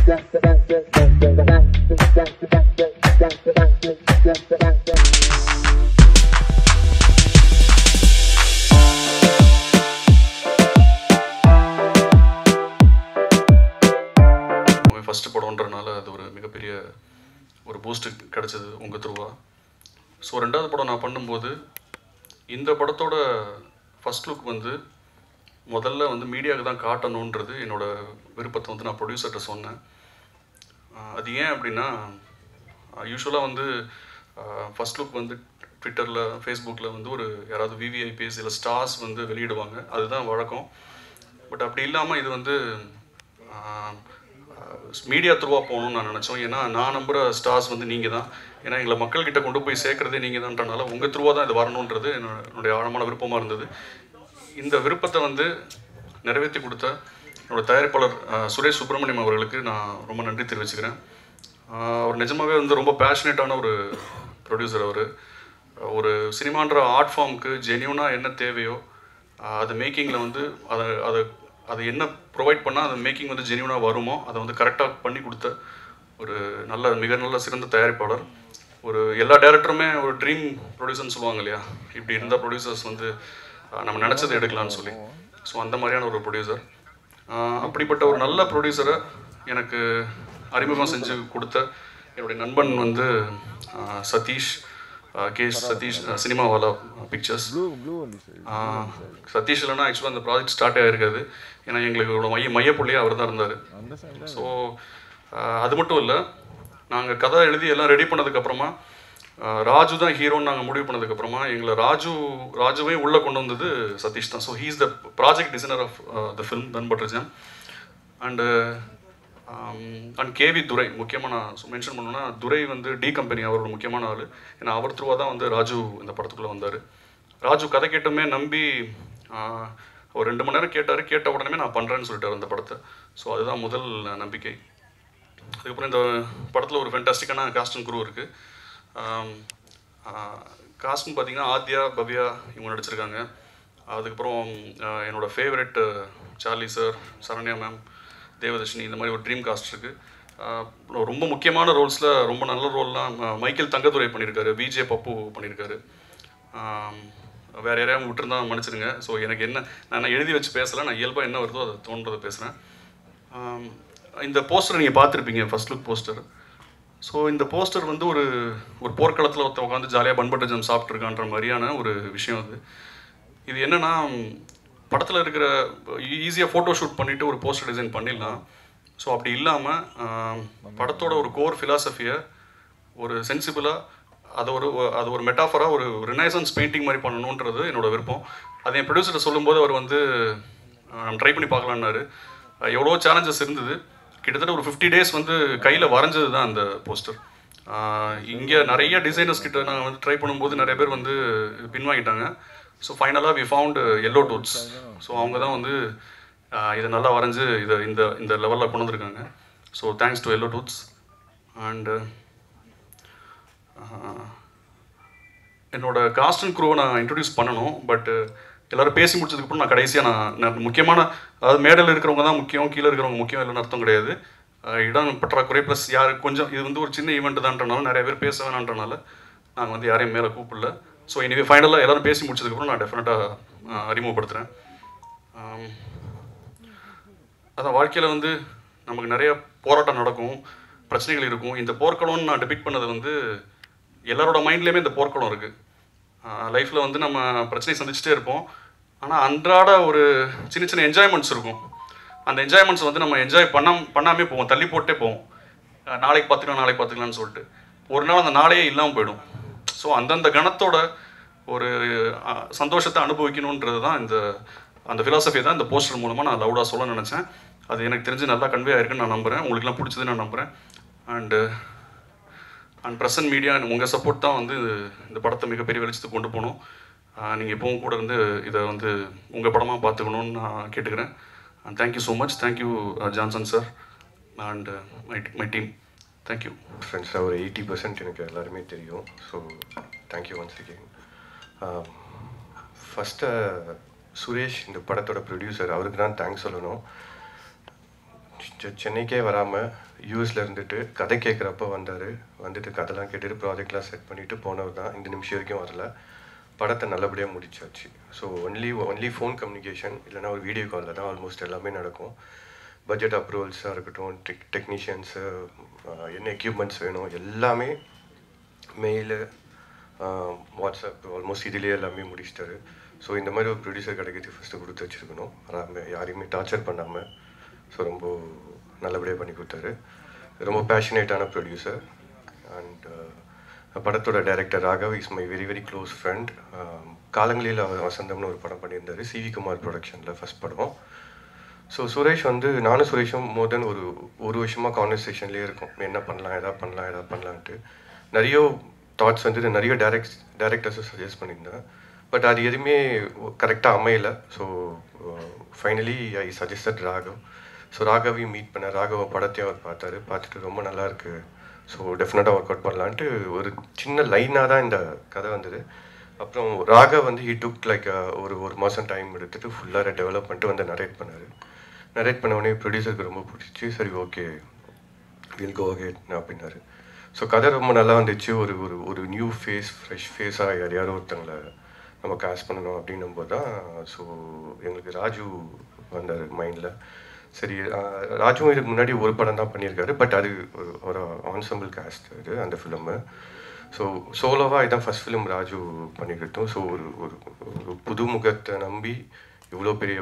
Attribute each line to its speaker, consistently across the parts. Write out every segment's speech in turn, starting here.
Speaker 1: First படம்ன்றனால அது ஒரு மிகப்பெரிய ஒரு பூஸ்ட்டு கிடச்சிது உங்கள் த்ரூவா. ஸோ 2வது படம் நான் பண்ணும்போது இந்த படத்தோட ஃபஸ்ட் லுக் வந்து முதல்ல வந்து மீடியாவுக்கு தான் காட்டணுன்றது என்னோடய விருப்பத்தை வந்து நான் ப்ரொடியூசர்கிட்ட சொன்னேன். அது ஏன் அப்படின்னா யூஸ்வலாக வந்து ஃபஸ்ட் லுக் வந்து ட்விட்டரில் ஃபேஸ்புக்கில் வந்து ஒரு யாராவது விவிஐபிஎஸ் இல்லை ஸ்டார்ஸ் வந்து வெளியிடுவாங்க, அதுதான் வழக்கம். பட் அப்படி இல்லாமல் இது வந்து மீடியா த்ரூவாக போகணும்னு நான் நினச்சோம். ஏன்னா நான் நம்புகிற ஸ்டார்ஸ் வந்து நீங்கள் தான். ஏன்னா எங்களை மக்கள்கிட்ட கொண்டு போய் சேர்க்குறதே நீங்கள் தான்றனால உங்கள் த்ரூவாக தான் இது வரணுன்றது என்னுடைய ஆழமான விருப்பமாக இருந்தது. இந்த விருப்பத்தை வந்து நிறைவேற்றி கொடுத்த என்னோடய தயாரிப்பாளர் சுரேஷ் சுப்ரமணியம் அவர்களுக்கு நான் ரொம்ப நன்றி தெரிவிச்சுக்கிறேன். அவர் நிஜமாகவே வந்து ரொம்ப பேஷனேட்டான ஒரு ப்ரொடியூசர். அவர் ஒரு சினிமான்ற ஆர்ட் ஃபார்முக்கு ஜென்யூனாக என்ன தேவையோ அது மேக்கிங்கில் வந்து அதை என்ன ப்ரொவைட் பண்ணால் அந்த மேக்கிங் வந்து ஜென்யூனாக வருமோ அதை வந்து கரெக்டாக பண்ணி கொடுத்த ஒரு மிக நல்ல சிறந்த தயாரிப்பாளர். ஒரு எல்லா டேரக்டருமே ஒரு ட்ரீம் ப்ரொடியூசர்னு சொல்லுவாங்க இல்லையா, இப்படி இருந்த ப்ரொடியூசர்ஸ் வந்து நம்ம நினச்சதை எடுக்கலான்னு சொல்லி. ஸோ அந்த மாதிரியான ஒரு ப்ரொடியூசர். அப்படிப்பட்ட ஒரு நல்ல ப்ரொடியூசரை எனக்கு அறிமுகம் செஞ்சு கொடுத்த என்னுடைய நண்பன் வந்து சதீஷ், சதீஷ் சினிமாவாலா பிக்சர்ஸ். சதீஷ் இல்லைன்னா ஆக்சுவலாக அந்த ப்ராஜெக்ட் ஸ்டார்ட் ஆகிருக்காது. ஏன்னா எங்களுக்கு மையப்புள்ளியாக அவர் தான் இருந்தார். ஸோ அது மட்டும் இல்லை, நாங்கள் கதை எழுதி எல்லாம் ரெடி பண்ணதுக்கப்புறமா ராஜு தான் ஹீரோன்னு நாங்கள் முடிவு பண்ணதுக்கப்புறமா எங்களை ராஜுவே உள்ளே கொண்டு வந்தது சதீஷ் தான். So he is the project designer of the film bun butter jam. And K V Durai முக்கியமாக நான் மென்ஷன் பண்ணணுன்னா, துரை வந்து டி கம்பெனி அவரோட முக்கியமான ஆள். ஏன்னா அவர் த்ரூவாக தான் வந்து ராஜு இந்த படத்துக்குள்ளே வந்தார். ராஜு கதை கேட்டுமே நம்பி ஒரு 2 மணி நேரம் கேட்ட உடனே நான் பண்ணுறேன்னு சொல்லிட்டார் அந்த படத்தை. ஸோ அதுதான் முதல் நம்பிக்கை. அதுக்கப்புறம் இந்த படத்தில் ஒரு ஃபென்டாஸ்டிக்கான காஸ்ட் அண்ட் க்ரூ இருக்குது. காஸ்ட்னு பார்த்தீங்கன்னா ஆத்யா, பவ்யா இவங்க நடிச்சிருக்காங்க. அதுக்கப்புறம் என்னோடய favourite Charlie sir, Saranya ma'am, Devadarshini, இந்த மாதிரி ஒரு ட்ரீம் காஸ்ட் இருக்குது. ரொம்ப முக்கியமான ரோல்ஸில் ரொம்ப நல்ல ரோல்லாம் மைக்கேல் தங்கதுரை பண்ணியிருக்காரு, விஜே பப்பு பண்ணியிருக்காரு. வேறு யாரையும் விட்டுருந்தா மன்னிச்சிடுங்க. ஸோ எனக்கு நான் எழுதி வச்சு பேசலை, நான் இயல்பாக என்ன வருதோ அதை தோன்றதை பேசுகிறேன். இந்த போஸ்டர் நீங்கள் பார்த்துருப்பீங்க, ஃபர்ஸ்ட் லுக் போஸ்டர். ஸோ இந்த போஸ்டர் வந்து ஒரு போர்க்களத்தில் ஒருத்தன் உட்காந்து ஜாலியாக பன்பட்டர் ஜாம் சாப்பிட்ருக்கான்ற மாதிரியான ஒரு விஷயம் அது. இது என்னென்னா, படத்தில் இருக்கிற ஈஸியாக ஃபோட்டோ ஷூட் பண்ணிவிட்டு ஒரு போஸ்டர் டிசைன் பண்ணிடலாம். ஸோ அப்படி இல்லாமல் படத்தோட ஒரு கோர் ஃபிலாசபியை ஒரு சென்சிபிளாக அது ஒரு மெட்டாஃபராக ஒரு ரினைசன்ஸ் பெயிண்டிங் மாதிரி பண்ணணுன்றது என்னோடய விருப்பம். அது என் ப்ரொடியூசர்கிட்ட சொல்லும்போது அவர் வந்து நம்ம ட்ரை பண்ணி பார்க்கலான்னாரு. எவ்வளோ சேலஞ்சஸ் இருந்தது. கிட்டத்தட்ட ஒரு 50 days வந்து கையில் வரைஞ்சது தான் அந்த போஸ்டர். இங்கே நிறைய டிசைனர்ஸ் கிட்ட நான் வந்து ட்ரை பண்ணும்போது நிறைய பேர் வந்து பின்வாங்கிட்டாங்க. ஸோ ஃபைனலாக we found Yellow Tooths. So அவங்க தான் வந்து இதை நல்லா வரைஞ்சி இந்த லெவலில் கொண்டு வந்திருக்காங்க. So thanks to yellow dudes. And என்னோடய காஸ்ட் அண்ட் க்ரூவை நான் இன்ட்ரடியூஸ் பண்ணணும். பட் எல்லோரும் பேசி முடிச்சதுக்கப்புறம் நான் கடைசியாக நான் முக்கியமான, அதாவது மேடையில் இருக்கிறவங்க தான் முக்கியம், கீழே இருக்கிறவங்க முக்கியம் இல்லைன்னு அர்த்தம் கிடையாது. இடம் பற்றாக்குறை ப்ளஸ் யார் கொஞ்சம் இது வந்து ஒரு சின்ன ஈவெண்ட் தான்றனால நிறைய பேர் பேச வேணான்றனால நாங்கள் வந்து யாரையும் மேலே கூப்பிடல. ஸோ இனிவே ஃபைனலாக எல்லோரும் பேசி முடிச்சதுக்கப்புறம் நான் டெஃபினட்டாக அறிமுகப்படுத்துகிறேன். அதான் வாழ்க்கையில் வந்து நமக்கு நிறைய போராட்டம் நடக்கும், பிரச்சனைகள் இருக்கும். இந்த போர்க்களம்னு நான் டிபிக் பண்ணது வந்து எல்லாரோட மைண்ட்லேயுமே இந்த போர்க்களம் இருக்குது. லைஃப்பில் வந்து நம்ம பிரச்சனையை சந்திச்சுட்டே இருப்போம். ஆனால் அன்றாட ஒரு சின்ன சின்ன என்ஜாய்மெண்ட்ஸ் இருக்கும். அந்த என்ஜாய்மெண்ட்ஸ் வந்து நம்ம என்ஜாய் பண்ணாமே போவோம், தள்ளி போட்டே போவோம். நாளைக்கு பார்த்துக்கலாம்னு சொல்லிட்டு ஒரு நாள் அந்த நாளையே இல்லாமல் போயிடும். ஸோ அந்தந்த கணத்தோட ஒரு சந்தோஷத்தை அனுபவிக்கணுன்றது தான் அந்த ஃபிலாசபி தான் இந்த போஸ்டர் மூலமாக நான் லவுடாக சொல்ல நினச்சேன். அது எனக்கு தெரிஞ்சு நல்லா கன்வே ஆயிருக்குன்னு நான் நம்புகிறேன். உங்களுக்குலாம் பிடிச்சதுன்னு நான் நம்புகிறேன். அண்ட் ப்ரெசன்ட் மீடியா உங்கள் சப்போர்ட் தான் வந்து இந்த படத்தை மிகப்பெரிய வெளிச்சத்துக்கு கொண்டு போகணும். நீங்கள் எப்பவும் கூட இருந்து இதை வந்து உங்கள் படமாக பார்த்துக்கணுன்னு நான் கேட்டுக்கிறேன். And thank you so much. Thank you Johnson sir and my team. Thank you
Speaker 2: friends. ஒரு 80% எனக்கு எல்லாருமே தெரியும். So thank you once again. First Suresh, இந்த படத்தோட ப்ரொடியூசர், அவருக்கு தான் தேங்க்ஸ் சொல்லணும். சென்னைக்கே வராமல் யூஎஸில் இருந்துட்டு கதை கேட்குறப்ப வந்துட்டு கதைலாம் கேட்டுட்டு ப்ராஜெக்ட்லாம் செட் பண்ணிவிட்டு போனவர் தான். இந்த நிமிஷம் வரைக்கும் வரல. படத்தை நல்லபடியாக முடிச்சாச்சு. ஸோ ஒன்லி ஃபோன் கம்யூனிகேஷன் இல்லைனா ஒரு வீடியோ காலில் தான் ஆல்மோஸ்ட் எல்லாமே நடக்கும். பட்ஜெட் அப்ரூவல்ஸாக இருக்கட்டும், டெக்னீஷியன்ஸு, என்ன எக்யூப்மெண்ட்ஸ் வேணும் எல்லாமே மெயிலு, வாட்ஸ்அப், ஆல்மோஸ்ட் இதிலே எல்லாமே முடிச்சிட்டாரு. ஸோ இந்த மாதிரி ஒரு ப்ரொடியூசர் கிடைக்கிறது ஃபஸ்ட்டு கொடுத்து வச்சுருக்கணும். யாரையுமே டார்ச்சர் பண்ணாமல். ஸோ ரொம்ப நல்லபடியாக பண்ணி கொடுத்தாரு. ரொம்ப பேஷனேட்டான ப்ரொடியூசர். அண்ட் படத்தோட director Raghav is my very very close friend. காலங்களில் வசந்தம்னு ஒரு படம் பண்ணியிருந்தார், சிவி குமார் ப்ரொடக்ஷனில் ஃபஸ்ட் படம். ஸோ சுரேஷ் நானும் சுரேஷும் மோர் தென் ஒரு வருஷமாக கான்வர்சேஷன்லேயே இருக்கும். என்ன பண்ணலாம், எதா பண்ணலான்ட்டு நிறைய தாட்ஸ் நிறைய டேரக்டர்ஸும் சஜஸ்ட் பண்ணியிருந்தேன். பட் அது எதுவுமே கரெக்டாக அமையலை. So finally I suggested Raghav. So ராகவையும் மீட் பண்ணேன். ராகவ படத்தையும் அவர் பார்த்துட்டு ரொம்ப நல்லாயிருக்கு, ஸோ டெஃபினட்டாக ஒர்க் அவுட் பண்ணலான்ட்டு ஒரு சின்ன லைனாக தான் இந்த கதை வந்தது. அப்புறம் ராகவ் ஹீ டுக் லைக் ஒரு மாதம் டைம் எடுத்துகிட்டு ஃபுல்லாக டெவலப் பண்ணிட்டு நரேட் பண்ணார். நரேட் பண்ண உடனே ப்ரொடியூசருக்கு ரொம்ப பிடிச்சி, சரி ஓகே வில் கோ அஹெட் அப்படின்னாரு. ஸோ கதை ரொம்ப நல்லா வந்துச்சு. ஒரு நியூ ஃபேஸ், ஃப்ரெஷ் ஃபேஸாக யாரோ ஒருத்தங்களை நம்ம காஸ்ட் பண்ணணும் அப்படின்னும் போது தான் ஸோ எங்களுக்கு ராஜு வந்தார் மைண்டில். சரி, ராஜுவும் இதுக்கு முன்னாடி ஒரு படம் தான் பண்ணியிருக்காரு, பட் அது ஒரு ஆன்சம்பிள் காஸ்ட் அது அந்த ஃபிலிமு. ஸோ சோலோவாக இதுதான் ஃபஸ்ட் ஃபிலிம் ராஜு பண்ணிக்கிட்டோம். ஸோ ஒரு புதுமுகத்தை நம்பி இவ்வளோ பெரிய,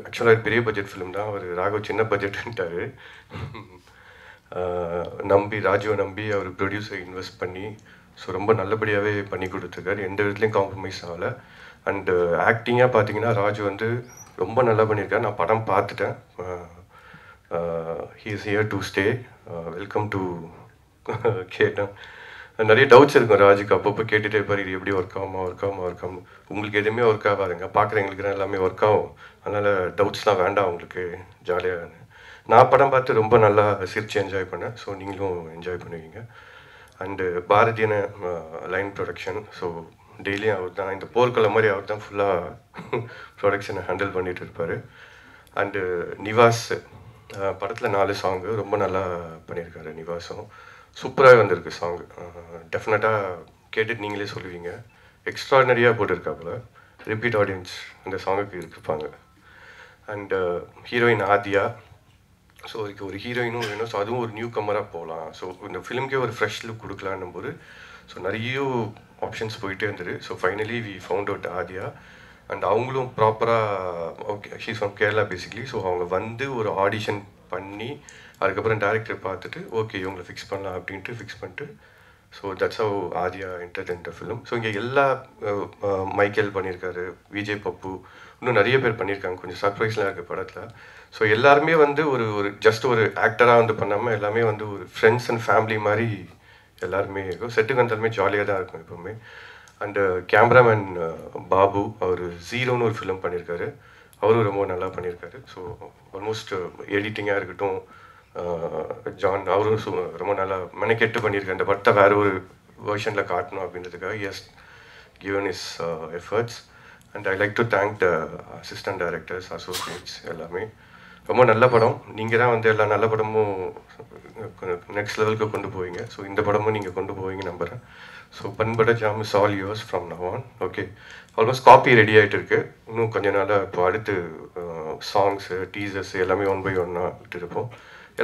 Speaker 2: ஆக்சுவலாக பெரிய பட்ஜெட் ஃபிலிம் தான். அவர் ராகவ் சின்ன பட்ஜெட்டுன்ட்டார். ராஜுவை நம்பி அவர் ப்ரொடியூசர் இன்வெஸ்ட் பண்ணி ஸோ ரொம்ப நல்லபடியாகவே பண்ணி கொடுத்துருக்காரு. எந்த விதத்துலையும் காம்ப்ரமைஸ் ஆகலை. அண்டு ஆக்டிங்காக பார்த்தீங்கன்னா ராஜு ரொம்ப நல்லா பண்ணியிருக்காரு. நான் படம் பார்த்துட்டேன். He is here to stay. Welcome to கேட்டேன். நிறைய டவுட்ஸ் இருக்கும் ராஜுக்கு. அப்பப்போ கேட்டுகிட்டே இருப்பார், இது எப்படி ஒர்க் ஆகும். உங்களுக்கு எதுவுமே ஒர்க் ஆகாதுங்க, பார்க்குறவங்களுக்கு எல்லாமே ஒர்க் ஆகும். அதனால் டவுட்ஸ்லாம் வேண்டாம் உங்களுக்கு, ஜாலியாக. நான் படம் பார்த்து ரொம்ப நல்லா சிரித்து என்ஜாய் பண்ணேன். ஸோ நீங்களும் என்ஜாய் பண்ணுவீங்க. அண்டு பாரதியன லைன் ப்ரொடக்ஷன். ஸோ டெய்லியும் அவர் தான், இந்த போர்க்களம் மாதிரி அவர் தான் ஃபுல்லாக ப்ரொடக்ஷனை ஹேண்டில் பண்ணிகிட்டு இருப்பார். அண்டு நிவாஸ் படத்தில் 4 சாங்கு ரொம்ப நல்லா பண்ணியிருக்காரு. நிவாஸும் சூப்பராக வந்திருக்கு சாங்கு. டெஃபினட்டாக கேட்டுட்டு நீங்களே சொல்லுவீங்க. எக்ஸ்ட்ராடனரியாக போட்டிருக்காப்புல. ரிப்பீட் ஆடியன்ஸ் அந்த சாங்குக்கு இருப்பாங்க. And heroine Adhia. ஸோ அதுக்கு ஒரு ஹீரோயினும் வேணும். ஸோ அதுவும் ஒரு நியூ கம்மராக போகலாம். ஸோ இந்த ஃபிலிம்க்கே ஒரு ஃப்ரெஷ் லுக் கொடுக்கலான்னும் போது ஸோ நிறைய ஆப்ஷன்ஸ் போயிட்டே இருந்தது. So finally we found out Aadhya. And அவங்களும் ப்ராப்பராக okay, she's from Kerala basically. So அவங்க ஒரு ஆடிஷன் பண்ணி அதுக்கப்புறம் டேரக்டர் பார்த்துட்டு ஓகே இவங்களை ஃபிக்ஸ் பண்ணலாம் அப்படின்ட்டு ஃபிக்ஸ் பண்ணிட்டு so that's how Adhia entered in the film. So இங்கே எல்லா மைக்கேல் பண்ணியிருக்காரு, விஜய் பப்பு, இன்னும் நிறைய பேர் பண்ணியிருக்காங்க. கொஞ்சம் சர்ப்ரைஸ்லாம் இருக்குது படத்தில். ஸோ எல்லாருமே ஒரு ஜஸ்ட் ஒரு ஆக்டராக பண்ணாமல் எல்லாமே ஒரு ஃப்ரெண்ட்ஸ் அண்ட் ஃபேமிலி மாதிரி எல்லாருமே இருக்கும். செட்டுக்கு வந்தாலுமே ஜாலியாக தான் இருக்கும் எப்போவுமே. அண்டு கேமராமேன் பாபு, அவர் ஜீரோன்னு ஒரு ஃபிலிம் பண்ணியிருக்காரு. அவரும் ரொம்ப நல்லா பண்ணியிருக்காரு. ஸோ ஆல்மோஸ்ட் எடிட்டிங்காக இருக்கட்டும், ஜான் அவரும் ரொம்ப நல்லா மெனக்கெட்டு பண்ணியிருக்காரு. அந்த படத்தை வேறு ஒரு வேர்ஷனில் காட்டணும் அப்படின்றதுக்காக S given his efforts. And I like to thank the assistant directors, associates எல்லாமே. ரொம்ப நல்ல படம். நீங்கள் தான் எல்லா நல்ல படமும் நெக்ஸ்ட் லெவலுக்கு கொண்டு போவீங்க. ஸோ இந்த படமும் நீங்கள் கொண்டு போவீங்க நம்புகிறேன். So bun butter jam is all yours from now on. Okay, almost coffee ready ஆகிட்டு இருக்கு. இன்னும் கொஞ்ச நாளாக இப்போ அடுத்து சாங்ஸு, டீசர்ஸ் எல்லாமே 1 by 1 விட்டுருப்போம்.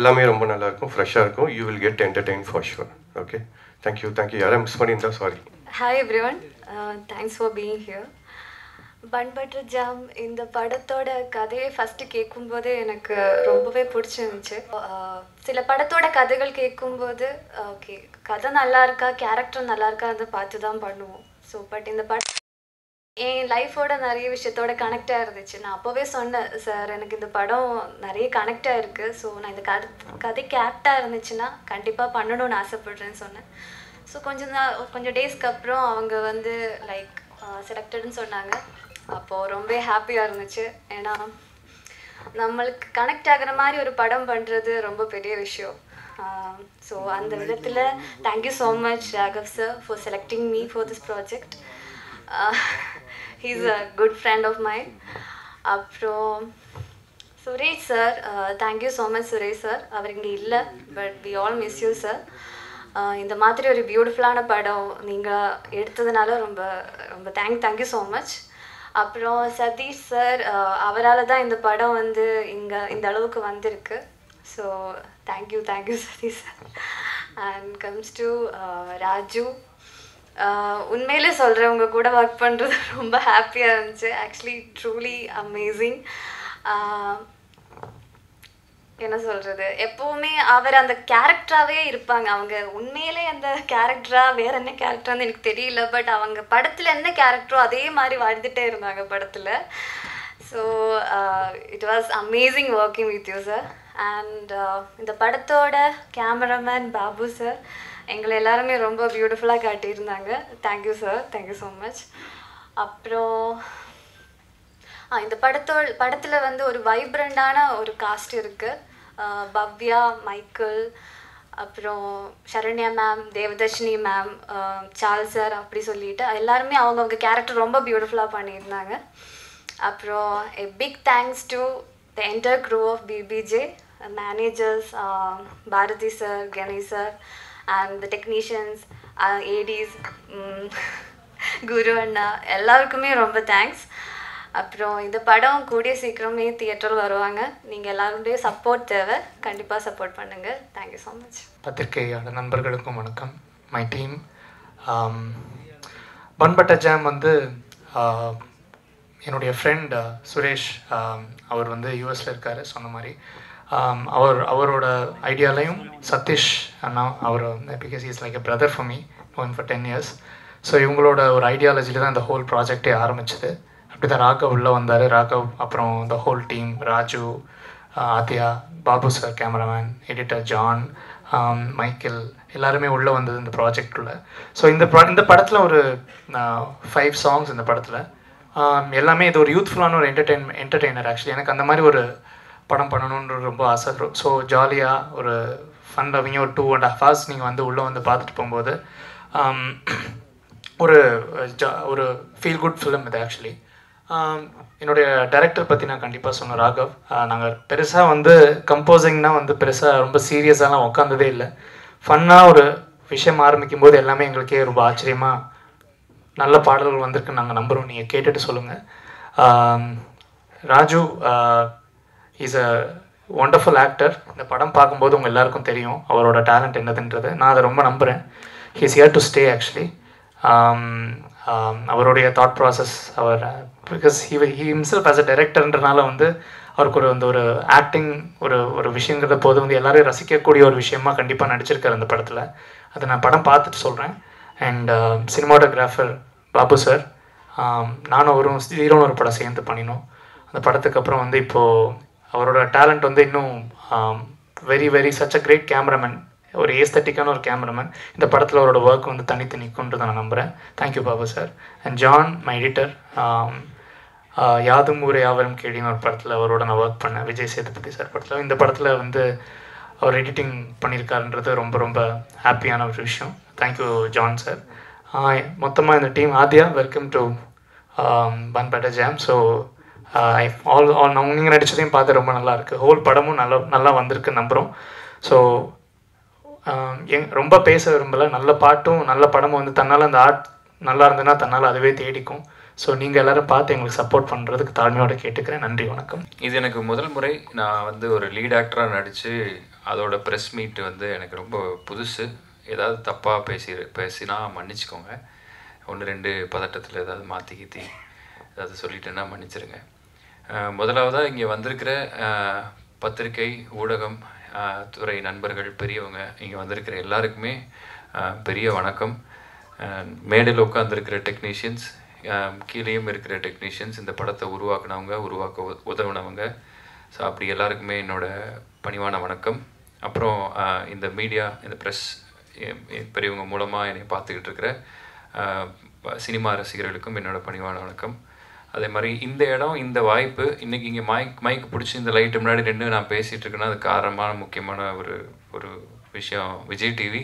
Speaker 2: எல்லாமே ரொம்ப நல்லாயிருக்கும், ஃப்ரெஷ்ஷாக இருக்கும். You will get entertain for sure. Okay, thank you. யாரும் மிஸ் பண்ணியிருந்தா sorry.
Speaker 3: Hi everyone, thanks for being here. Bun butter jam இந்த படத்தோட கதையை ஃபஸ்ட்டு கேட்கும்போதே எனக்கு ரொம்பவே பிடிச்சிருந்துச்சு. சில படத்தோட கதைகள் கேட்கும்போது ஓகே கதை நல்லா இருக்கா, கேரக்டர் நல்லா இருக்கா அதை பார்த்து தான் பண்ணுவோம். ஸோ பட் இந்த படம் என் லைஃபோட நிறைய விஷயத்தோட கனெக்டாக இருந்துச்சு. நான் அப்போவே சொன்னேன், சார் எனக்கு இந்த படம் நிறைய கனெக்டாக இருக்குது. ஸோ நான் இந்த கதைக்கு ஆப்டாக இருந்துச்சுன்னா கண்டிப்பாக பண்ணணும்னு ஆசைப்பட்றேன்னு சொன்னேன். ஸோ கொஞ்சம் டேஸ்க்கு அப்புறம் அவங்க லைக் செலக்டட்னு சொன்னாங்க. அப்போது ரொம்ப ஹாப்பியாக இருந்துச்சு. ஏன்னா நம்மளுக்கு கனெக்ட் ஆகிற மாதிரி ஒரு படம் பண்ணுறது ரொம்ப பெரிய விஷயம். ஸோ அந்த விதத்தில் thank you so much Raghav sir for selecting me for this project. He is a good friend of mind. அப்புறம் Suresh sir, thank you so much Suresh sir. அவர் இங்கே இல்லை, but we all miss you sir. இந்த மாதிரி ஒரு பியூட்டிஃபுல்லான படம் நீங்கள் எடுத்ததுனால ரொம்ப ரொம்ப தேங்க்யூ ஸோ மச். அப்புறம் சதீஷ் சார், அவரால் தான் இந்த படம் வந்து இங்கே இந்த அளவுக்கு வந்திருக்கு. So thank you Sathish sir. And comes to Raju, உண்மையிலே சொல்கிறேன், உங்கள் கூட ஒர்க் பண்ணுறது ரொம்ப ஹாப்பியாக இருந்துச்சு. Actually truly amazing. என்ன சொல்கிறது, எப்போவுமே அவர் அந்த கேரக்டராகவே இருப்பாங்க. அவங்க உண்மையிலே அந்த கேரக்டராக வேறு என்ன கேரக்டரான்னு எனக்கு தெரியல, பட் அவங்க படத்தில் என்ன கேரக்டரோ அதே மாதிரி வாழ்ந்துகிட்டே இருந்தாங்க படத்தில். So it was amazing working with you sir. And இந்த படத்தோட கேமராமேன் பாபு சார் எங்களை எல்லாருமே ரொம்ப பியூட்டிஃபுல்லாக காட்டியிருந்தாங்க. Thank you sir, thank you so much. அப்புறம் இந்த படத்தில் வந்து ஒரு வைப்ரண்டான ஒரு காஸ்ட் இருக்குது. பவ்யா, மைக்கேல், அப்புறம் Saranya ma'am, Devadarshini ma'am, Charles sir, அப்படி சொல்லிட்டு எல்லாருமே அவங்கவுங்க கேரக்டர் ரொம்ப பியூட்டிஃபுல்லாக பண்ணியிருந்தாங்க. அப்புறம் a big thanks to the entire crew of BBJ, managers, Bharati sir, Ganesh sir, and the technicians, ADs, குரு அண்ணா, எல்லாருக்குமே ரொம்ப தேங்க்ஸ். அப்புறம் இந்த படம் கூடிய சீக்கிரமே தியேட்டரில் வருவாங்க. நீங்கள் எல்லாருடைய சப்போர்ட் தேவை, கண்டிப்பாக சப்போர்ட் பண்ணுங்கள். Thank you so much.
Speaker 4: பத்திரிகையாளர் நண்பர்களுக்கும் வணக்கம். My team bun butter jam வந்து என்னுடைய ஃப்ரெண்ட் சுரேஷ், அவர் வந்து யூஎஸில் இருக்கார் சொன்ன மாதிரி. அவரோட ஐடியாலையும் சதீஷ் அண்ணா, அவர் because is like a brother for me, known for 10 years. So இவங்களோட ஒரு ஐடியாலஜியில் தான் இந்த ஹோல் ப்ராஜெக்டே ஆரம்பிச்சது. அப்படி தான் ராகவ் உள்ளே வந்தார். ராகவ், அப்புறம் the whole team, Raju, Adhya, Babu sir cameraman, editor John, Michael, எல்லாருமே உள்ளே வந்தது இந்த ப்ராஜெக்டுள்ள. ஸோ இந்த படத்தில் ஒரு 5 songs இந்த படத்தில். எல்லாமே இது ஒரு யூத்ஃபுல்லான ஒரு என்டர்டெய்னர். ஆக்சுவலி எனக்கு அந்த மாதிரி ஒரு படம் பண்ணணுன்ற ரொம்ப ஆசை. ஸோ ஜாலியாக ஒரு ஃபன் லவ்விங்க ஒரு 2.5 hours நீங்கள் வந்து உள்ளே வந்து பார்த்துட்டு போகும்போது ஒரு ஃபீல் குட் ஃபிலிம் இது ஆக்சுவலி. என்னுடைய டைரக்டர் பற்றி நான் கண்டிப்பாக சொன்னேன், ராகவ். நாங்கள் பெருசாக வந்து கம்போசிங்னா வந்து பெருசாக ரொம்ப சீரியஸாலாம் உட்காந்ததே இல்லை. ஃபன்னாக ஒரு விஷயம் ஆரம்பிக்கும் போது எல்லாமே எங்களுக்கே ரொம்ப ஆச்சரியமாக நல்ல பாடல்கள் வந்திருக்குன்னு நாங்கள் நம்புகிறோம். நீங்கள் கேட்டுட்டு சொல்லுங்கள். Raju is a wonderful actor. இந்த படம் பார்க்கும்போது உங்கள் எல்லாருக்கும் தெரியும் அவரோட டேலண்ட் என்னதுன்றது. நான் அதை ரொம்ப நம்புகிறேன். He is here to stay actually. அவருடைய தாட் ப்ராசஸ், அவர் because he himself as a டைரக்டர்ன்றனால வந்து அவருக்கு ஒரு ஆக்டிங் ஒரு விஷயங்கிறத போது வந்து எல்லோரும் ரசிக்கக்கூடிய ஒரு விஷயமா கண்டிப்பாக நடிச்சிருக்காரு அந்த படத்தில். அதை நான் படம் பார்த்துட்டு சொல்கிறேன். அண்ட் சினிமாட்டோகிராஃபர் பாபு சார், நானும் அவரும் 0ன்னு ஒரு படம் சேர்ந்து பண்ணினோம். அந்த படத்துக்கு அப்புறம் வந்து இப்போது அவரோட டேலண்ட் வந்து இன்னும் very very such a great cameraman, ஒரு ஏஸ்தட்டிக்கான ஒரு கேமராமேன். இந்த படத்தில் அவரோட ஒர்க் வந்து தனித்து நிற்குன்றதை நான் நம்புகிறேன். Thank you Babu sir. And John, my editor, யாதும் ஊரே யாவரும் கேடின்னு ஒரு படத்தில் அவரோட நான் ஒர்க் பண்ணேன், விஜய் சேதுபதி சார் படத்தில். இந்த படத்தில் வந்து அவர் எடிட்டிங் பண்ணியிருக்காருன்றது ரொம்ப ரொம்ப ஹாப்பியான ஒரு விஷயம். Thank you John sir. மொத்தமாக இந்த team, Aadhya, welcome to bun butter jam. So நீங்கள் நடித்ததையும் பார்த்து ரொம்ப நல்லா இருக்குது. ஹோல் படமும் நல்லா வந்திருக்கு நம்புகிறோம். ஸோ ரொம்ப பேச விரும்பலை. நல்ல பாட்டும் நல்ல படமும் வந்து தன்னால் அந்த ஆர்ட் நல்லா இருந்ததுன்னா தன்னால் அதுவே தேடிக்கும். ஸோ நீங்கள் எல்லோரும் பார்த்து எங்களுக்கு சப்போர்ட் பண்ணுறதுக்கு தாழ்மையோட கேட்டுக்கிறேன். நன்றி, வணக்கம்.
Speaker 5: இது எனக்கு முதல் முறை நான் வந்து ஒரு லீட் ஆக்டராக நடித்து அதோட ப்ரெஸ் மீட் வந்து எனக்கு ரொம்ப புதுசு. ஏதாவது தப்பாக பேசினா மன்னிச்சிக்கோங்க. 1-2 பதட்டத்தில் ஏதாவது மாற்றி ஏதாவது சொல்லிட்டேன்னா மன்னிச்சிருங்க. முதலாவதாக இங்கே வந்திருக்கிற பத்திரிகை, ஊடகம் துறை நண்பர்கள், பெரியவங்க, இங்கே வந்திருக்கிற எல்லாருக்குமே பெரிய வணக்கம். மேடையில் உட்காந்துருக்கிற டெக்னீஷியன்ஸ், கீழேயும் இருக்கிற டெக்னீஷியன்ஸ், இந்த படத்தை உருவாக்க உதவுனவங்க, ஸோ அப்படி எல்லாருக்குமே என்னோடய பணிவான வணக்கம். அப்புறம் இந்த மீடியா, இந்த ப்ரெஸ் பெரியவங்க மூலமாக என்னை பார்த்துக்கிட்டு இருக்கிற சினிமா ரசிகர்களுக்கும் என்னோடய பணிவான வணக்கம். அதே மாதிரி இந்த இடம், இந்த வாய்ப்பு, இன்றைக்கி இங்கே மைக் பிடிச்சி இந்த லைட்டு முன்னாடி நின்று நான் பேசிகிட்டு இருக்கேன்னா அது காரணமான முக்கியமான ஒரு விஷயம் விஜய் டிவி.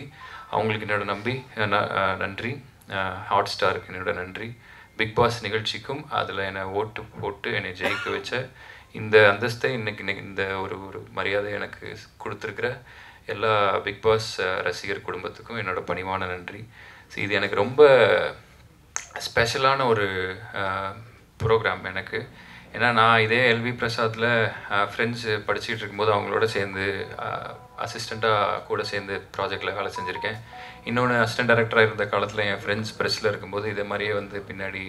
Speaker 5: அவங்களுக்கு என்னோட நன்றி. ஹாட் ஸ்டாருக்கு என்னோட நன்றி. பிக் பாஸ் நிகழ்ச்சிக்கும் அதில் என்னை ஓட்டு போட்டு என்னை ஜெயிக்க வச்ச இந்த அந்தஸ்தை இன்னைக்கு இந்த ஒரு ஒரு மரியாதை எனக்கு கொடுத்துருக்கிற எல்லா பிக் பாஸ் ரசிகர் குடும்பத்துக்கும் என்னோட பணிவான நன்றி. ஸோ இது எனக்கு ரொம்ப ஸ்பெஷலான ஒரு ப்ரோக்ராம் எனக்கு. ஏன்னா நான் இதே எல்வி பிரசாத்தில் ஃப்ரெண்ட்ஸு படிச்சுக்கிட்டு இருக்கும்போது அவங்களோட சேர்ந்து அசிஸ்டண்ட்டாக கூட சேர்ந்து ப்ராஜெக்டில் வேலை செஞ்சுருக்கேன். இன்னொன்று அசிஸ்டன்ட் டைரக்டராக இருந்த காலத்தில் என் ஃப்ரெண்ட்ஸ் ப்ரெஸ்ஸில் இருக்கும்போது இதே மாதிரியே வந்து பின்னாடி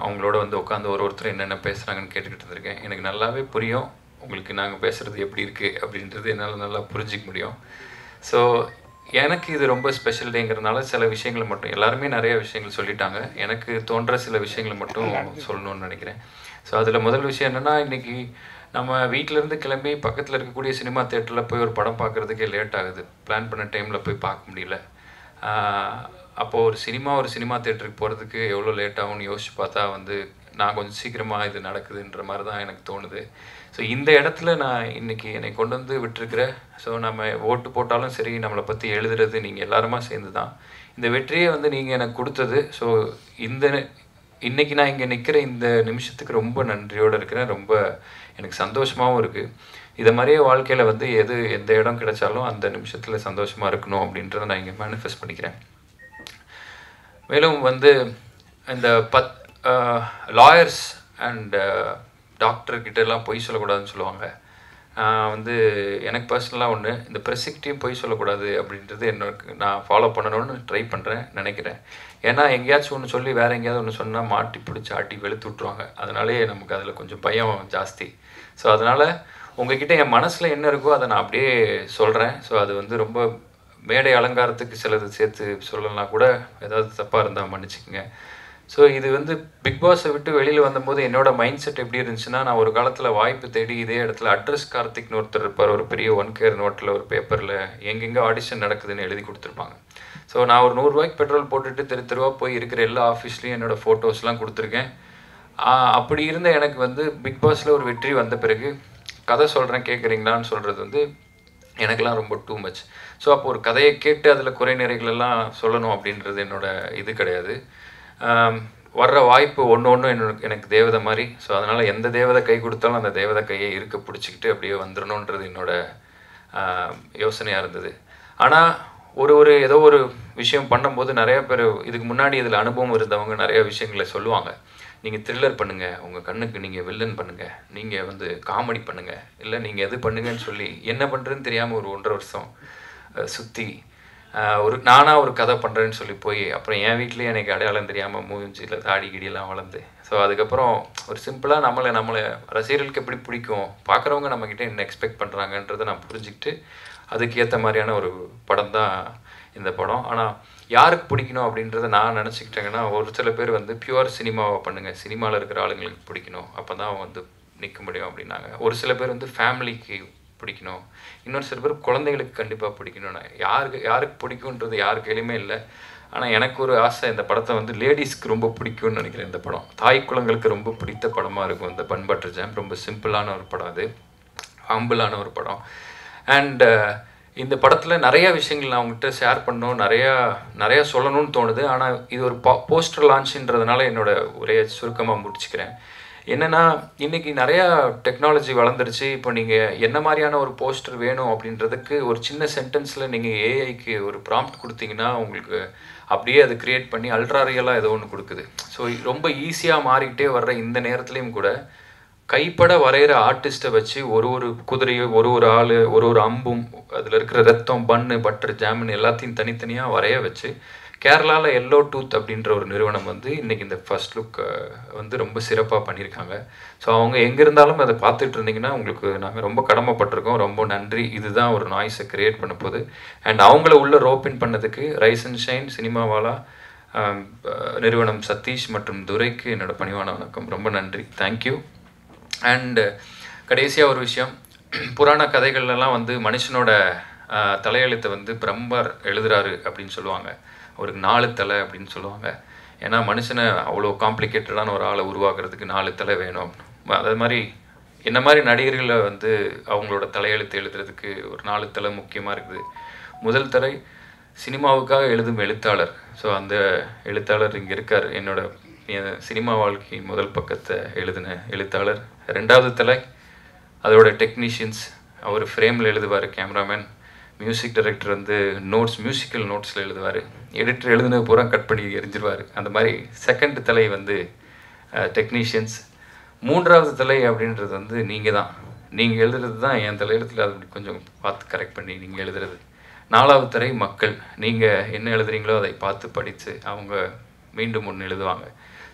Speaker 5: அவங்களோட வந்து உட்காந்து ஒருத்தர் என்னென்ன பேசுகிறாங்கன்னு கேட்டுக்கிட்டு இருந்திருக்கேன். எனக்கு நல்லாவே புரியும் உங்களுக்கு நாங்கள் பேசுகிறது எப்படி இருக்குது அப்படின்றது என்னால் நல்லா புரிஞ்சிக்க முடியும். ஸோ எனக்கு இது ரொம்ப ஸ்பெஷல் டேங்கிறதுனால சில விஷயங்களை மட்டும், எல்லாருமே நிறைய விஷயங்கள் சொல்லிட்டாங்க, எனக்கு தோன்ற சில விஷயங்களை மட்டும் சொல்லணும்னு நினைக்கிறேன். ஸோ அதில் முதல் விஷயம் என்னென்னா, இன்றைக்கி நம்ம வீட்டிலேருந்து கிளம்பி பக்கத்தில் இருக்கக்கூடிய சினிமா தேட்டரில் போய் ஒரு படம் பார்க்குறதுக்கே லேட் ஆகுது. பிளான் பண்ண டைமில் போய் பார்க்க முடியல. அப்போது ஒரு சினிமா தேட்டருக்கு போகிறதுக்கு எவ்வளோ லேட் ஆகும்னு யோசிச்சு பார்த்தா வந்து நான் கொஞ்சம் சீக்கிரமாக இது நடக்குதுன்ற மாதிரி தான் எனக்கு தோணுது. ஸோ இந்த இடத்துல நான் இன்றைக்கி என்னை கொண்டு வந்து விட்டுருக்கிற, ஸோ நம்ம ஓட்டு போட்டாலும் சரி, நம்மளை பற்றி எழுதுறது நீங்கள் எல்லாருமா சேர்ந்து தான். இந்த வெற்றியை வந்து நீங்கள் எனக்கு கொடுத்தது. ஸோ இன்றைக்கி நான் இங்கே நிற்கிற இந்த நிமிஷத்துக்கு ரொம்ப நன்றியோடு இருக்கிறேன். ரொம்ப எனக்கு சந்தோஷமாகவும் இருக்குது. இதை மாதிரியே வாழ்க்கையில் வந்து எந்த இடம் கிடைச்சாலும் அந்த நிமிஷத்தில் சந்தோஷமாக இருக்கணும் அப்படின்றத நான் இங்கே மேனிஃபெஸ்ட் பண்ணிக்கிறேன். மேலும் வந்து இந்த லாயர்ஸ் அண்ட் டாக்டர்கிட்டலாம் பொய் சொல்லக்கூடாதுன்னு சொல்லுவாங்க. வந்து எனக்கு பர்சனலாக ஒன்று, இந்த ப்ரெஸ்ஸுக்கிட்டையும் பொய் சொல்லக்கூடாது அப்படின்றது நான் ஃபாலோ பண்ணணும்னு ட்ரை பண்ணுறேன், நினைக்கிறேன். ஏன்னா எங்கேயாச்சும் ஒன்று சொல்லி வேறு எங்கேயாவது ஒன்று சொன்னால் மாட்டி பிடிச்சி ஆட்டி வெளுத்து விட்ருவாங்க. அதனாலே நமக்கு அதில் கொஞ்சம் பயம் ஜாஸ்தி. ஸோ அதனால் உங்ககிட்ட என் மனசில் என்ன இருக்கோ அதை நான் அப்படியே சொல்கிறேன். ஸோ அது வந்து ரொம்ப மேடை அலங்காரத்துக்கு சிலது சேர்த்து சொல்லலாம் கூட, ஏதாவது தப்பாக இருந்தால் மன்னிச்சுக்கோங்க. ஸோ இது வந்து பிக் பாஸை விட்டு வெளியில் வந்தபோது என்னோட மைண்ட் செட் எப்படி இருந்துச்சுன்னா, நான் ஒரு காலத்தில் வாய்ப்பு தேடி இதே இடத்துல அட்ரஸ் கார்த்திக்னு ஒருத்தர் இருப்பார், ஒரு பெரிய 1K நோட்டில் ஒரு பேப்பரில் எங்கெங்கே ஆடிஷன் நடக்குதுன்னு எழுதி கொடுத்துருப்பாங்க. ஸோ நான் ஒரு 100 ரூபாய்க்கு பெட்ரோல் போட்டுட்டு தெருவா போய் இருக்கிற எல்லா ஆஃபீஸ்லேயும் என்னோடய ஃபோட்டோஸ்லாம் கொடுத்துருக்கேன். அப்படி இருந்த எனக்கு வந்து பிக் பாஸில் ஒரு வெற்றி வந்த பிறகு கதை சொல்கிறேன் கேட்குறீங்களான்னு சொல்கிறது வந்து எனக்கெல்லாம் ரொம்ப டூ மச். ஸோ அப்போ ஒரு கதையை கேட்டு அதில் குறை நிறைகளெல்லாம் சொல்லணும் அப்படின்றது என்னோடய இது கிடையாது. வர்ற வாய்ப்பு ஒன்று எனக்கு தேவதை மாதிரி. ஸோ அதனால் எந்த தேவதை கை கொடுத்தாலும் அந்த தேவதை கையை இருக்க பிடிச்சிக்கிட்டு அப்படியே வந்துடணுன்றது என்னோடய யோசனையாக இருந்தது. ஆனால் ஏதோ ஒரு விஷயம் பண்ணும்போது நிறையா பேர் இதுக்கு முன்னாடி இதில் அனுபவம் இருந்தவங்க நிறையா விஷயங்களை சொல்லுவாங்க. நீங்கள் த்ரில்லர் பண்ணுங்கள், உங்கள் கண்ணுக்கு நீங்கள் வில்லன் பண்ணுங்கள், நீங்கள் வந்து காமெடி பண்ணுங்கள், இல்லை நீங்கள் எது பண்ணுங்கன்னு சொல்லி என்ன பண்ணுறதுன்னு தெரியாமல் ஒரு 1.5 வருஷம் சுற்றி நானாக ஒரு கதை பண்ணுறேன்னு சொல்லி போய் அப்புறம் என் வீட்லேயே எனக்கு அடையாளம் தெரியாமல் மூஞ்சியில் தாடி கிடியெல்லாம் வளர்ந்து, ஸோ அதுக்கப்புறம் ஒரு சிம்பிளாக நம்மளை ரசிகர்களுக்கு எப்படி பிடிக்கும், பார்க்குறவங்க நம்மக்கிட்ட என்ன எக்ஸ்பெக்ட் பண்ணுறாங்கன்றதை நான் புரிஞ்சுக்கிட்டு அதுக்கேற்ற மாதிரியான ஒரு படம் தான் இந்த படம். ஆனால் யாருக்கு பிடிக்கணும் அப்படின்றத நான் நினச்சிக்கிட்டேங்கன்னா, ஒரு சில பேர் வந்து பியூர் சினிமாவை பண்ணுங்கள், சினிமாவில் இருக்கிற ஆளுங்களுக்கு பிடிக்கணும், அப்போ தான் வந்து நிற்க முடியும் அப்படின்னாங்க. ஒரு சில பேர் வந்து ஃபேமிலிக்கு பிடிக்கணும், இன்னொரு சில பேர் குழந்தைகளுக்கு கண்டிப்பாக பிடிக்கணும்னா, யாருக்கு பிடிக்குன்றது யாரு கையிலுமே இல்லை. ஆனால் எனக்கு ஒரு ஆசை, இந்த படத்தை வந்து லேடிஸ்க்கு ரொம்ப பிடிக்கும்னு நினைக்கிறேன். இந்த படம் தாய் குலங்களுக்கு ரொம்ப பிடித்த படமாக இருக்கும். இந்த பன் பட்டர் ஜாம் ரொம்ப சிம்பிளான ஒரு படம், அது ஹம்பிளான ஒரு படம். அண்ட் இந்த படத்தில் நிறைய விஷயங்கள் நான் அவங்ககிட்ட ஷேர் பண்ணணும், நிறையா சொல்லணும்னு தோணுது. ஆனால் இது ஒரு போஸ்டர் லான்ச்சுன்றதுனால என்னோட உரையை சுருக்கமாக முடிச்சுக்கிறேன். என்னென்னா, இன்றைக்கி நிறையா டெக்னாலஜி வளர்ந்துருச்சு. இப்போ நீங்கள் என்ன மாதிரியான ஒரு போஸ்டர் வேணும் அப்படின்றதுக்கு ஒரு சின்ன சென்டென்ஸில் நீங்கள் ஏஐக்கு ஒரு ப்ராம்ப்ட் கொடுத்தீங்கன்னா உங்களுக்கு அப்படியே அது க்ரியேட் பண்ணி அல்ட்ரா ரியலாக ஏதோ ஒன்று கொடுக்குது. ஸோ ரொம்ப ஈஸியாக மாறிக்கிட்டே வர்ற இந்த நேரத்துலையும் கூட கைப்பட வரைகிற ஆர்டிஸ்ட்டை வச்சு ஒரு குதிரையும் ஒரு ஆள் ஒரு அம்பும் அதில் இருக்கிற ரத்தம் பன்னு பட்டர் ஜாமுன் எல்லாத்தையும் தனித்தனியாக வரைய வச்சு கேரளாவில் எல்லோ டூத் அப்படின்ற ஒரு நிறுவனம் வந்து இன்றைக்கி இந்த ஃபர்ஸ்ட் லுக் வந்து ரொம்ப சிறப்பாக பண்ணியிருக்காங்க. ஸோ அவங்க எங்கே இருந்தாலும் அதை பார்த்துட்டு இருந்தீங்கன்னா உங்களுக்கு நாங்கள் ரொம்ப கடமைப்பட்டிருக்கோம், ரொம்ப நன்றி. இதுதான் ஒரு நாய்ஸை க்ரியேட் பண்ண போகுது. அண்ட் அவங்கள உள்ள ரோப்பின் பண்ணதுக்கு ரைஸ் அண்ட் ஷைன் சினிமாவாலா நிறுவனம் சதீஷ் மற்றும் துரைக்கு என்னோட பணிவான வணக்கம், ரொம்ப நன்றி, தேங்க்யூ. அண்டு கடைசியாக ஒரு விஷயம், புராண கதைகள்லாம் வந்து மனுஷனோட தலையெழுத்தை வந்து பிரம்மர் எழுதுறாரு அப்படின்னு சொல்லுவாங்க, ஒரு 4 தலை அப்படின்னு சொல்லுவாங்க. ஏன்னா மனுஷனை அவ்வளோ காம்ப்ளிகேட்டடான ஒரு ஆளை உருவாக்குறதுக்கு 4 தலை வேணும். அதே மாதிரி என்ன மாதிரி நடிகர்களை வந்து அவங்களோட தலையெழுத்து எழுதுறதுக்கு ஒரு 4 தலை முக்கியமாக இருக்குது. முதல் தலை சினிமாவுக்காக எழுதும் எழுத்தாளர். ஸோ அந்த எழுத்தாளர் இங்கே இருக்கார், என்னோட சினிமா வாழ்க்கையின் முதல் பக்கத்தை எழுதின எழுத்தாளர் ரெண்டாவது தலை அதோட டெக்னீஷியன்ஸ், அவர் ஃப்ரேமில் எழுதுவார், கேமராமேன், மியூசிக் டைரக்டர் வந்து மியூசிக்கல் நோட்ஸில் எழுதுவார், எடிட்டர் எழுதுனது பூரா கட் பண்ணி எரிஞ்சிருவார். அந்த மாதிரி செகண்ட் தலை வந்து டெக்னீஷியன்ஸ். மூன்றாவது தலை அப்படின்றது வந்து நீங்கள் தான். நீங்கள் எழுதுறது தான் என் தலையெழுத்தில் அது கொஞ்சம் பார்த்து கரெக்ட் பண்ணி நீங்கள் எழுதுறது. நாலாவது தலை மக்கள். நீங்கள் என்ன எழுதுறீங்களோ அதை பார்த்து படித்து அவங்க மீண்டும் ஒன்று எழுதுவாங்க.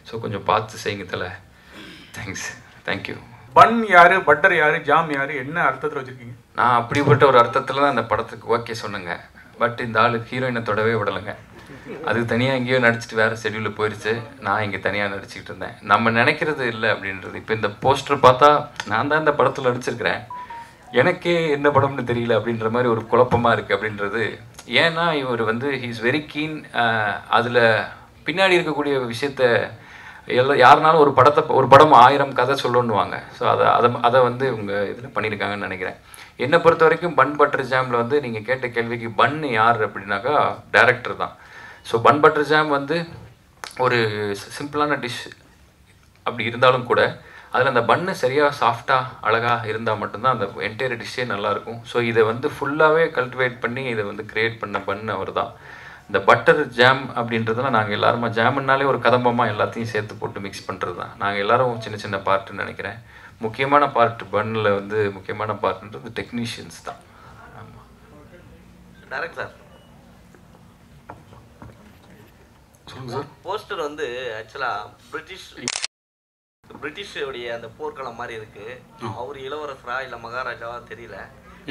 Speaker 5: ஸோ கொஞ்சம் பார்த்து செய்யுங்க தலை. தேங்க்ஸ். தேங்க்யூ.
Speaker 6: பன் யாரு, பட்டர் யாரு, ஜாம் யாரு, என்ன அர்த்தத்தில் வச்சுருக்கீங்க?
Speaker 5: நான் அப்படிப்பட்ட ஒரு அர்த்தத்தில் தான் அந்த படத்துக்கு ஓகே சொன்னேங்க. பட் இந்த ஆள் ஹீரோயினை தொடவே விடலைங்க. அது தனியாக எங்கேயோ நடிச்சிட்டு வேறு ஷெட்யூலில் போயிடுச்சு. நான் இங்கே தனியாக நடிச்சிக்கிட்டு இருந்தேன். நம்ம நினைக்கிறது இல்லை அப்படின்றது. இப்போ இந்த போஸ்டர் பார்த்தா நான் தான் இந்த படத்தில் நடிச்சிருக்கிறேன், எனக்கே என்ன படம்னு தெரியல அப்படின்ற மாதிரி ஒரு குழப்பமாக இருக்குது அப்படின்றது. ஏன்னா இவர் வந்து ஹீ இஸ் வெரி கீன். அதில் பின்னாடி இருக்கக்கூடிய விஷயத்த யாருனாலும் ஒரு படம் 1000 கதை சொல்லணுவாங்க. ஸோ அதை வந்து இவங்க இதில் பண்ணியிருக்காங்கன்னு நினைக்கிறேன். என்னை பொறுத்த வரைக்கும் பன் பட்டர் ஜாமில் வந்து நீங்கள் கேட்ட கேள்விக்கு பன் யார் அப்படின்னாக்கா டைரக்டர் தான். ஸோ பன் பட்டர் ஜாம் வந்து ஒரு சிம்பிளான டிஷ் அப்படி இருந்தாலும் கூட அதில் அந்த பன்னு சரியாக சாஃப்டாக அழகாக இருந்தால் மட்டும்தான் அந்த என்டையர் டிஷ்ஷே நல்லாயிருக்கும். ஸோ இதை வந்து ஃபுல்லாகவே கல்டிவேட் பண்ணி இதை வந்து க்ரியேட் பண்ண பன் அவர் தான். இந்த பட்டர் ஜாம் அப்படின்றதுலாம் நாங்கள் எல்லாருமா ஜாமுன்னாலே ஒரு கதம்பமாக எல்லாத்தையும் சேர்த்து போட்டு மிக்ஸ் பண்ணுறது தான். நாங்கள் எல்லோரும் சின்ன சின்ன பார்ட்டுன்னு நினைக்கிறேன். முக்கியமான பார்ட் பன்னில் வந்து முக்கியமான பார்ட்ன்றது டெக்னீஷியன்ஸ் தான். ஆமாம்.
Speaker 7: டைரக்டர்
Speaker 1: சொல்லுங்கள் சார்.
Speaker 7: போஸ்டர் வந்து ஆக்சுவலாக பிரிட்டிஷோடைய அந்த போர்க்களம் மாதிரி இருக்கு. அவர் இளவரசரா இல்லை மகாராஜாவா தெரியல.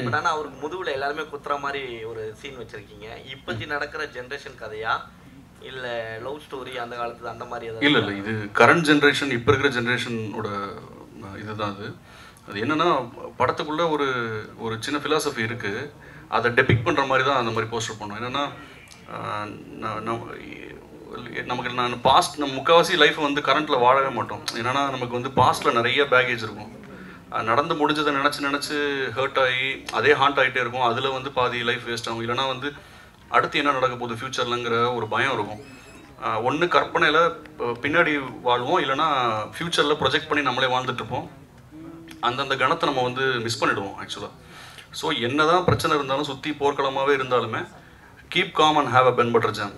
Speaker 7: பட் ஆனால் அவருக்கு முதுகுல எல்லாருமே குத்துற மாதிரி ஒரு சீன் வச்சிருக்கீங்க. இப்போத்தி நடக்கிற ஜென்ரேஷன் கதையா இல்லை லவ் ஸ்டோரி அந்த காலத்துல அந்த மாதிரி ஏதாவது?
Speaker 1: இல்லை இது கரண்ட் ஜென்ரேஷன், இப்போ இருக்கிற ஜென்ரேஷனோட இதுதான் அது. அது என்னென்னா படத்துக்குள்ளே ஒரு சின்ன ஃபிலாசபி இருக்குது. அதை டெபிக் பண்ணுற மாதிரி தான் அந்த மாதிரி போஸ்டர் பண்ணோம். என்னென்னா நமக்கு நம்ம முக்கால்வாசி லைஃப் வந்து கரண்ட்டில் வாழவே மாட்டோம். என்னென்னா நமக்கு வந்து பாஸ்ட்டில் நிறைய பேகேஜ் இருக்கும். நடந்து முடிஞ்சதை நினச்சி ஹர்ட் ஆகி அதே ஹாண்ட் ஆகிட்டே இருக்கும். அதில் வந்து பாதி லைஃப் வேஸ்ட் ஆகும். இல்லைனா வந்து அடுத்து என்ன நடக்க போகுது ஃப்யூச்சர்லங்கிற ஒரு பயம் இருக்கும். ஒன்று கற்பனையில் பின்னாடி வாழ்வோம், இல்லைனா ஃப்யூச்சரில் ப்ரொஜெக்ட் பண்ணி நம்மளே வாழ்ந்துட்டுருப்போம். அந்தந்த கணத்தை நம்ம வந்து மிஸ் பண்ணிவிடுவோம் ஆக்சுவலாக. ஸோ என்ன தான் பிரச்சனை இருந்தாலும், சுற்றி போர்க்களமாகவே இருந்தாலுமே, keep calm and have a bun butter jam.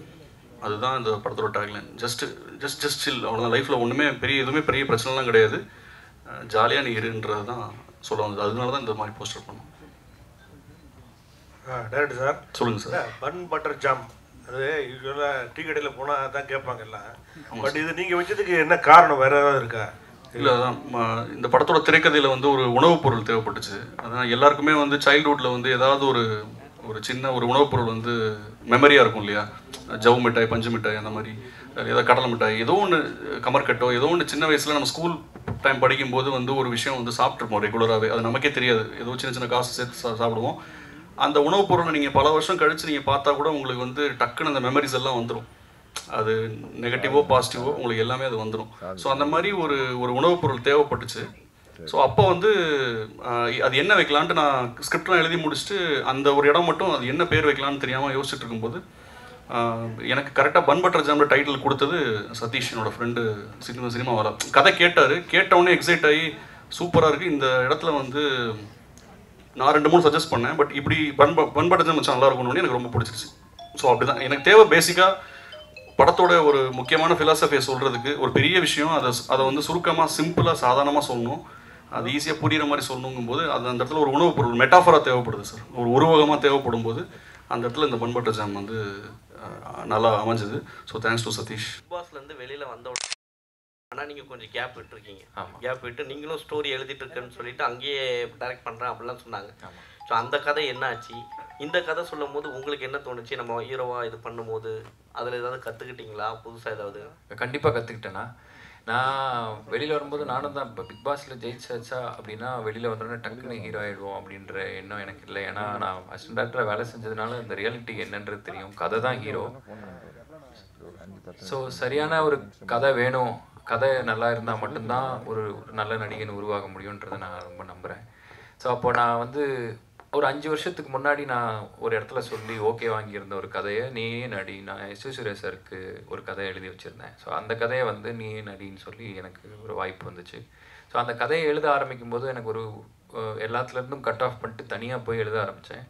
Speaker 1: அதுதான் இந்த படத்தோட டேக்லைன். ஜஸ்ட் சில், அவ்வளோதான். லைஃப்பில் ஒன்றுமே எதுவுமே பெரிய பிரச்சனைலாம் கிடையாது, ஜாலியாக நீ இருன்றது தான் சொல்ல வந்தது. அதனால தான் இந்த மாதிரி போஸ்டர் பண்ணோம்.
Speaker 8: டைரக்டர் சார்
Speaker 1: சொல்லுங்கள் சார்.
Speaker 8: பன் பட்டர் ஜாம் அது யூஸ்வலாக டீ கடையில் போனால் தான் கேட்பாங்க எல்லாம். பட் இது நீங்கள் வச்சதுக்கு என்ன காரணம், வேறு ஏதாவது இருக்கா?
Speaker 1: இல்லை, அதான் இந்த படத்தோட திரைக்கதையில் வந்து ஒரு உணவுப் பொருள் தேவைப்பட்டுச்சு. அதான் எல்லாருக்குமே வந்து சைல்ட்ஹுட்டில் வந்து ஏதாவது ஒரு சின்ன ஒரு உணவுப் பொருள் வந்து மெமரியாக இருக்கும் இல்லையா? ஜவு மிட்டாய், பஞ்சு மிட்டாய், அந்த மாதிரி ஏதாவது கடலை மிட்டாய், ஏதோ ஒன்று, கமர்கட்டோ, ஏதோ ஒன்று சின்ன வயசில் நம்ம ஸ்கூல் டைம் படிக்கும்போது வந்து ஒரு விஷயம் வந்து சாப்பிட்ருப்போம் ரெகுலராகவே. அது நமக்கே தெரியாது, ஏதோ சின்ன காசு சேர்த்து சாப்பிடுவோம். அந்த உணவுப் பொருளை நீங்கள் பல வருஷம் கழித்து நீங்கள் பார்த்தா கூட உங்களுக்கு வந்து டக்குன்னு அந்த மெமரிஸ் எல்லாம் வந்துடும். அது நெகட்டிவோ பாசிட்டிவோ உங்களுக்கு எல்லாமே அது வந்துடும். ஸோ அந்த மாதிரி ஒரு உணவுப் பொருள் தேவைப்பட்டுச்சு. ஸோ அப்போ வந்து அது என்ன வைக்கலான்ட்டு நான் ஸ்கிரிப்ட்லாம் எழுதி முடிச்சுட்டு அந்த ஒரு இடம் மட்டும் அது என்ன பேர் வைக்கலான்னு தெரியாமல் யோசிச்சுட்டு இருக்கும்போது எனக்கு கரெக்டாக பன் பட்டர் ஜாமில் டைட்டில் கொடுத்தது சதீஷ், என்னோடய ஃப்ரெண்டு. சினிமாவில் கதை கேட்டவுடனே எக்ஸைட் ஆகி சூப்பராக இருக்குது, இந்த இடத்துல வந்து நான் 2-3 சஜஸ்ட் பண்ணேன். பட் இப்படி பன் பட்டர் ஜாம் வச்சா நல்லா இருக்கும்னு எனக்கு ரொம்ப பிடிச்சிருச்சு. ஸோ அப்படி தான் எனக்கு தேவை. பேசிக்காக படத்தோட ஒரு முக்கியமான ஃபிலாசபியை சொல்கிறதுக்கு ஒரு பெரிய விஷயம், அதை வந்து சுருக்கமாக சிம்பிளாக சாதாரணமாக சொல்லணும், அது ஈஸியாக புரிகிற மாதிரி சொல்லணுங்கும்போது அது அந்த இடத்துல ஒரு உணவுப் பொருள் மெட்டாஃபராக தேவைப்படுது சார். ஒரு உருவகமாக தேவைப்படும் போது அந்த இடத்துல இந்த பன் பட்டர் ஜாம் வந்து நல்லா அமைஞ்சது. So thanks to Sathish.
Speaker 7: Big பாஸ்லேருந்து வெளியில் வந்த ஆனால் நீங்கள் கொஞ்சம் கேப் விட்டுருக்கீங்க. கேப் விட்டு நீங்களும் ஸ்டோரி எழுதிட்டு இருக்கேன்னு சொல்லிட்டு அங்கேயே டைரக்ட் பண்ணுறேன் அப்படிலாம் சொன்னாங்க. ஸோ அந்த கதை என்ன ஆச்சு? இந்த கதை சொல்லும் போது உங்களுக்கு என்ன தோணுச்சு? நம்ம ஹீரோவாக இது பண்ணும்போது அதில் ஏதாவது கற்றுக்கிட்டீங்களா புதுசாக ஏதாவது?
Speaker 5: கண்டிப்பாக கற்றுக்கிட்டேன்னா, நான் வெளியில் வரும்போது நானும் தான் இப்போ பிக் பாஸில் ஜெயிச்சாச்சா அப்படின்னா வெளியில் வந்தோடனே டக்குன்னு ஹீரோ ஆகிடுவோம் அப்படின்ற எண்ணம் எனக்கு இல்லை. ஏன்னா நான் அசிஸ்டன்ட் டைரக்டராக வேலை செஞ்சதுனால இந்த ரியாலிட்டி என்னன்றது தெரியும். கதை தான் ஹீரோ. ஸோ சரியான ஒரு கதை வேணும், கதை நல்லா இருந்தால் மட்டும்தான் ஒரு நல்ல நடிகன் உருவாக முடியுன்றதை நான் ரொம்ப நம்புகிறேன். ஸோ அப்போ நான் வந்து ஒரு 5 வருஷத்துக்கு முன்னாடி நான் ஒரு இடத்துல சொல்லி ஓகே வாங்கியிருந்த ஒரு கதையை நீயே நடி, நான் எஸ்வி சாருக்கு ஒரு கதையை எழுதி வச்சுருந்தேன். ஸோ அந்த கதையை வந்து நீயே நடின்னு சொல்லி எனக்கு ஒரு வாய்ப்பு வந்துச்சு. ஸோ அந்த கதையை எழுத ஆரம்பிக்கும் போது எனக்கு ஒரு எல்லாத்துலேருந்தும் கட் ஆஃப் பண்ணிட்டு தனியாக போய் எழுத ஆரம்பித்தேன்.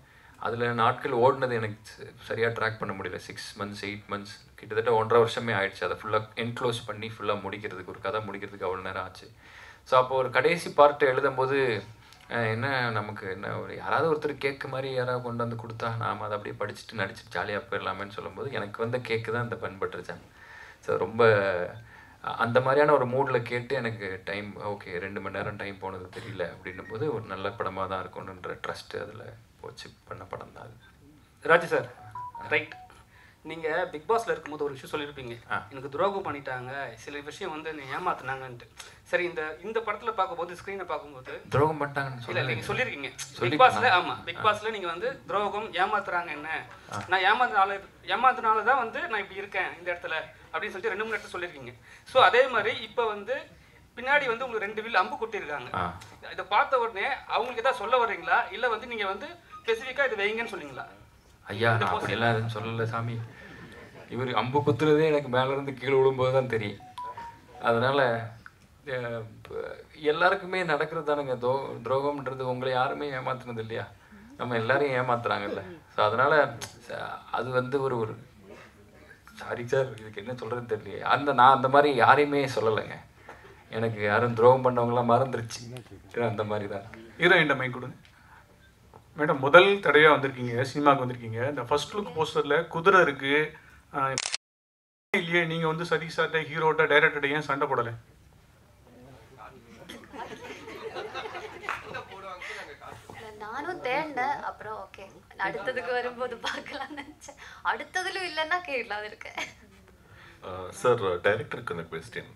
Speaker 5: அதில் நாட்கள் ஓடினது எனக்கு சரியாக ட்ராக் பண்ண முடியல. 6 months 8 months கிட்டத்தட்ட 1.5 வருஷமே ஆயிடுச்சு. அதை ஃபுல்லாக என்க்ளோஸ் பண்ணி ஃபுல்லாக முடிக்கிறதுக்கு, ஒரு கதை முடிக்கிறதுக்கு அவ்வளோ நேரம் ஆச்சு. ஸோ அப்போது ஒரு கடைசி பார்ட்டு எழுதும்போது என்ன நமக்கு என்ன ஒரு யாராவது ஒருத்தர் கேக்கு மாதிரி யாராவது கொண்டு வந்து கொடுத்தா நாம் அதை அப்படியே படிச்சுட்டு நடிச்சுட்டு ஜாலியாக போயிடலாமேன்னு சொல்லும்போது எனக்கு வந்த கேக்கு தான் இந்த பன் பட்டர் ஜாம். ஸோ ரொம்ப அந்த மாதிரியான ஒரு மூடில் கேட்டு எனக்கு டைம் ஓகே 2 மணி நேரம் டைம் போனது தெரியல அப்படின்னும் போது ஒரு நல்ல படமாக தான் இருக்கணுன்ற ட்ரஸ்ட்டு அதில் போச்சு பண்ண படம் தான் அது.
Speaker 9: Raju sir, right. நீங்கள் பிக் பாஸில் இருக்கும்போது ஒரு விஷயம் சொல்லியிருப்பீங்க, எனக்கு துரோகம் பண்ணிட்டாங்க, சில விஷயம் வந்து என்னை ஏமாத்துனாங்கன்ட்டு. சரி, இந்த படத்தில் பார்க்கும்போது ஸ்க்ரீனை பார்க்கும்போது
Speaker 5: துரோகம் பண்ணிட்டாங்கன்னு
Speaker 9: இல்லை நீங்கள் சொல்லியிருக்கீங்க பிக் பாஸில். ஆமாம், பிக் பாஸில் நீங்கள் வந்து துரோகம் ஏமாத்துறாங்க, என்ன நான் ஏமாத்தினால தான் வந்து நான் இப்படி இருக்கேன் இந்த இடத்துல அப்படின்னு சொல்லிட்டு 2-3 இடத்துல சொல்லியிருக்கீங்க. ஸோ அதே மாதிரி இப்போ வந்து பின்னாடி வந்து உங்களுக்கு 2 வில் அம்பு கொட்டியிருக்காங்க. இதை பார்த்த உடனே அவங்களுக்கு ஏதாவது சொல்ல வர்றீங்களா, இல்லை வந்து நீங்கள் வந்து ஸ்பெசிஃபிக்காக இதை வைங்கன்னு சொன்னீங்களா?
Speaker 5: ஐயா, நான் அப்படியெல்லாம் எதுவும் சொல்லலை சாமி. இவர் அம்பு குத்துறதே எனக்கு மேலேருந்து கீழே விழும்போது தான் தெரியும். அதனால் எல்லாருக்குமே நடக்கிறது தானுங்க துரோகம்ன்றது. உங்களை யாருமே ஏமாத்துனது இல்லையா, நம்ம எல்லாரையும் ஏமாத்துறாங்கல்ல. ஸோ அதனால் அது வந்து ஒரு சாரி சார், இதுக்கு என்ன சொல்கிறதுன்னு தெரியலையே. நான் அந்த மாதிரி யாரையுமே சொல்லலைங்க. எனக்கு யாரும் துரோகம் பண்ணவங்களாம் மறந்துருச்சு, அந்த மாதிரி தான்.
Speaker 6: ஹீரோயின் மைக் கொடுங்க மேடம். முதல் தடவையாக வந்திருக்கீங்க, சினிமாவுக்கு வந்திருக்கீங்க. இந்த ஃபர்ஸ்ட் லுக் போஸ்டரில் குதிரை இருக்குது இல்லையே, நீங்கள் வந்து சதீஷ் சார்ட்ட ஹீரோட்ட டைரக்டர்கிட்ட ஏன் சண்டை போடலை?
Speaker 3: நானும் தேடினேன், அப்புறம் ஓகே அடுத்ததுக்கு வரும்போது பார்க்கலாம்னு நினச்சேன். அடுத்ததுலும் இல்லைன்னா கேட்கலாம் இருக்கேன்.
Speaker 10: சார், டைரக்டருக்கு அந்த கொஸ்டின்.